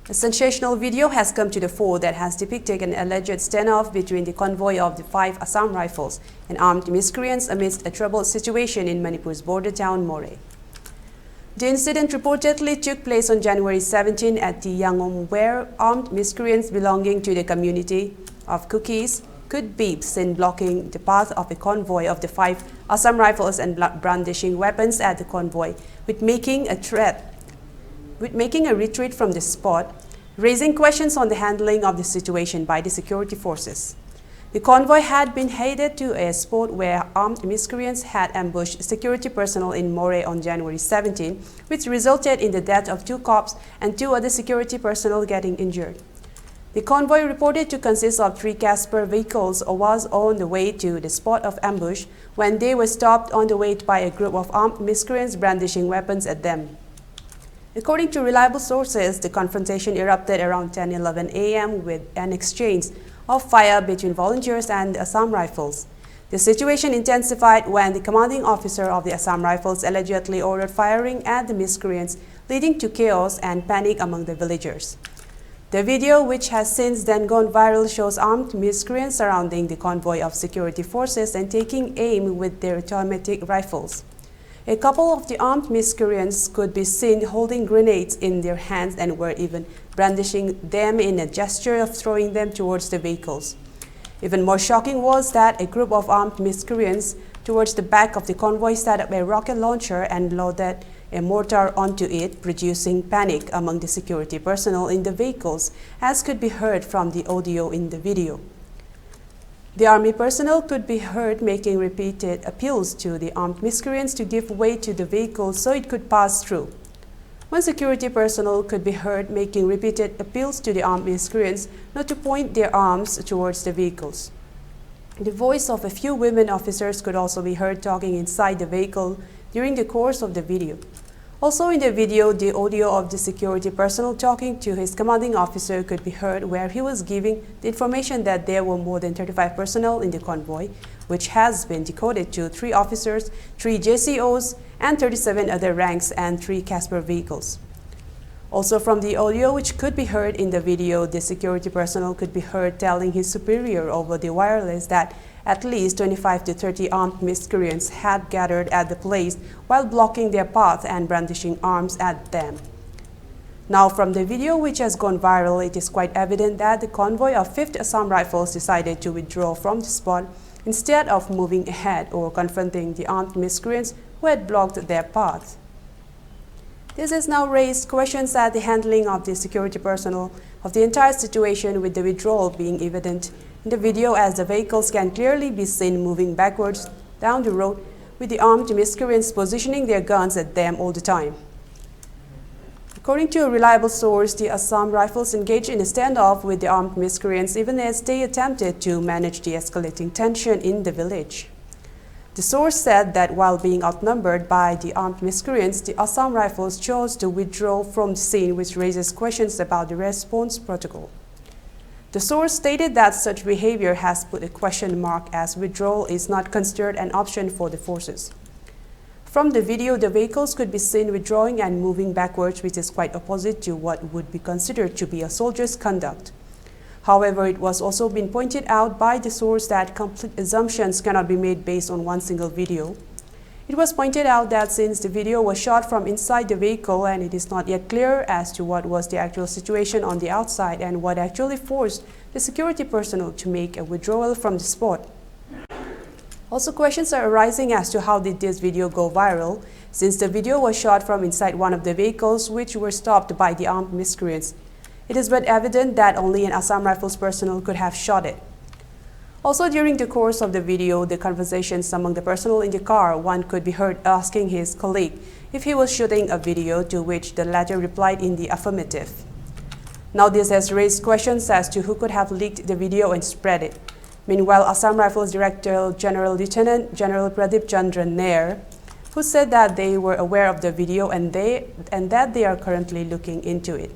A sensational video has come to the fore that has depicted an alleged standoff between the convoy of the 5 Assam Rifles and armed miscreants amidst a troubled situation in Manipur's border town Moreh. The incident reportedly took place on January 17 at the Yangom, where armed miscreants belonging to the community of Kukis could be seen blocking the path of a convoy of the 5 Assam Rifles and brandishing weapons at the convoy, with making a retreat from the spot, raising questions on the handling of the situation by the security forces. The convoy had been headed to a spot where armed miscreants had ambushed security personnel in Moreh on January 17, which resulted in the death of 2 cops and 2 other security personnel getting injured. The convoy, reported to consist of 3 Casper vehicles, was on the way to the spot of ambush when they were stopped on the way by a group of armed miscreants brandishing weapons at them. According to reliable sources, the confrontation erupted around 10:11 a.m. with an exchange of fire between volunteers and the Assam Rifles. The situation intensified when the commanding officer of the Assam Rifles allegedly ordered firing at the miscreants, leading to chaos and panic among the villagers. The video, which has since then gone viral, shows armed miscreants surrounding the convoy of security forces and taking aim with their automatic rifles. A couple of the armed miscreants could be seen holding grenades in their hands and were even brandishing them in a gesture of throwing them towards the vehicles. Even more shocking was that a group of armed miscreants towards the back of the convoy set up a rocket launcher and loaded a mortar onto it, producing panic among the security personnel in the vehicles, as could be heard from the audio in the video. The army personnel could be heard making repeated appeals to the armed miscreants to give way to the vehicle so it could pass through. One security personnel could be heard making repeated appeals to the armed miscreants not to point their arms towards the vehicles. The voice of a few women officers could also be heard talking inside the vehicle during the course of the video. Also in the video, the audio of the security personnel talking to his commanding officer could be heard, where he was giving the information that there were more than 35 personnel in the convoy, which has been decoded to 3 officers, 3 JCOs, and 37 other ranks and 3 Casper vehicles. Also from the audio, which could be heard in the video, the security personnel could be heard telling his superior over the wireless that at least 25 to 30 armed miscreants had gathered at the place while blocking their path and brandishing arms at them. Now from the video, which has gone viral, it is quite evident that the convoy of 5th Assam Rifles decided to withdraw from the spot instead of moving ahead or confronting the armed miscreants who had blocked their path. This has now raised questions at the handling of the security personnel of the entire situation, with the withdrawal being evident in the video, as the vehicles can clearly be seen moving backwards down the road with the armed miscreants positioning their guns at them all the time. According to a reliable source, the Assam Rifles engaged in a standoff with the armed miscreants even as they attempted to manage the escalating tension in the village. The source said that while being outnumbered by the armed miscreants, the Assam Rifles chose to withdraw from the scene, which raises questions about the response protocol. The source stated that such behavior has put a question mark, as withdrawal is not considered an option for the forces. From the video, the vehicles could be seen withdrawing and moving backwards, which is quite opposite to what would be considered to be a soldier's conduct. However, it was also been pointed out by the source that complete assumptions cannot be made based on one single video. It was pointed out that since the video was shot from inside the vehicle and it is not yet clear as to what was the actual situation on the outside and what actually forced the security personnel to make a withdrawal from the spot. Also, questions are arising as to how did this video go viral, since the video was shot from inside one of the vehicles which were stopped by the armed miscreants. It is but evident that only an Assam Rifles personnel could have shot it. Also, during the course of the video, the conversations among the personnel in the car, one could be heard asking his colleague if he was shooting a video, to which the latter replied in the affirmative. Now, this has raised questions as to who could have leaked the video and spread it. Meanwhile, Assam Rifles Director General Lieutenant General Pradeep Chandra Nair, who said that they were aware of the video and that they are currently looking into it.